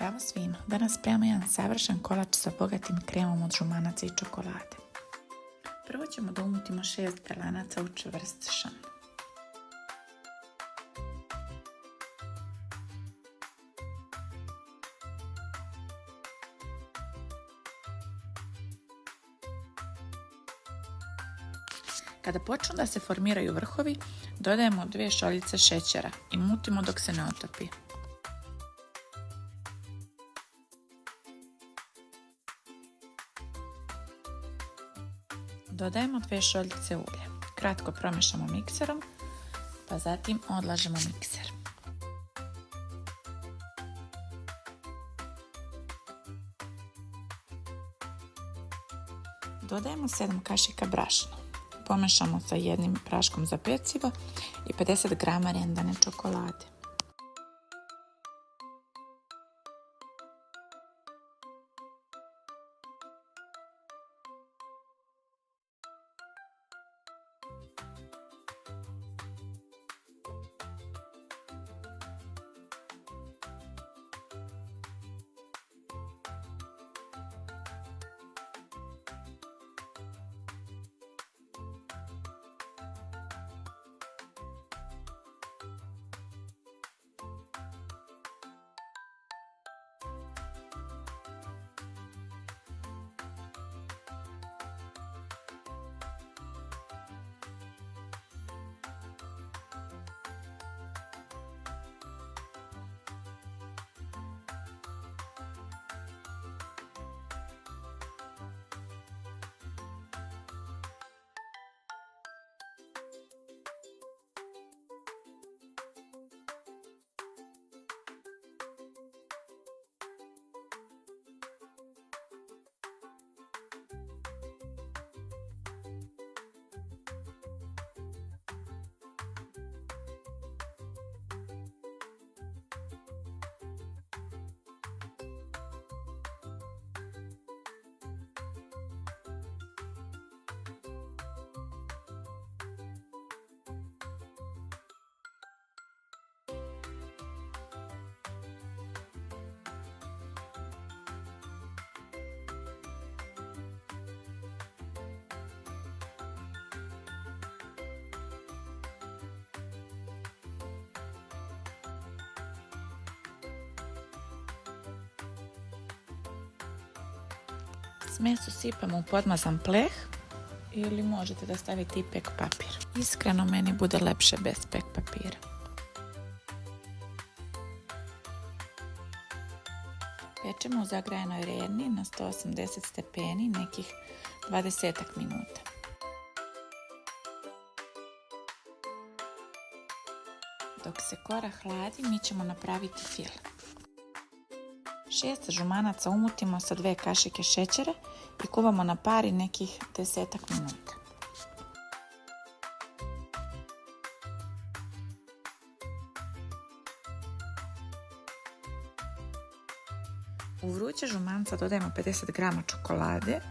Zdravo svima! Danas spremamo jedan savršen kolač sa bogatim kremom od žumanaca i čokolade. Prvo ćemo da umutimo 6 belanaca u čvrst šan. Kada počnu da se formiraju vrhovi, dodajemo 2 šoljice šećera i mutimo dok se ne otopi. Dodajemo 2 šoljice ulja. Kratko promešamo mikserom, pa zatim odlažemo mikser. Dodajemo 7 kašika brašna. Pomešamo sa jednim praškom za pecivo i 50 grama rendane čokolade. Smesu sipamo u podmazan pleh ili možete da stavite i pek papir. Iskreno meni bude lepše bez pek papira. Pečemo u zagrejanoj redni na 180 stepeni nekih 20 minuta. Dok se kora hladi, mi ćemo napraviti file. 6 žumanaca umutimo sa 2 kašike šećera i kuvamo na pari nekih 10 minuta. U vruće žumanca dodajemo 50 grama čokolade.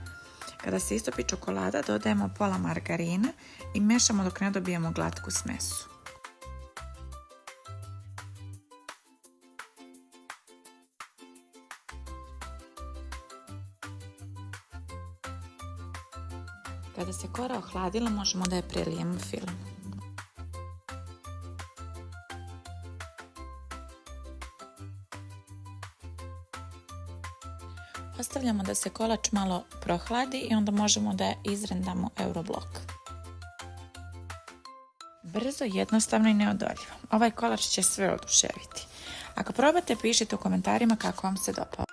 Kada se istopi čokolada, dodajemo pola margarina i mešamo dok ne dobijemo glatku smesu. Kada se kora ohladila, možemo da je prelijemo filom. Ostavljamo da se kolač malo prohladi i onda možemo da izrendamo Euroblok. Brzo, jednostavno i neodoljivo. Ovaj kolač će sve oduševiti. Ako probate, pišite u komentarima kako vam se dopao.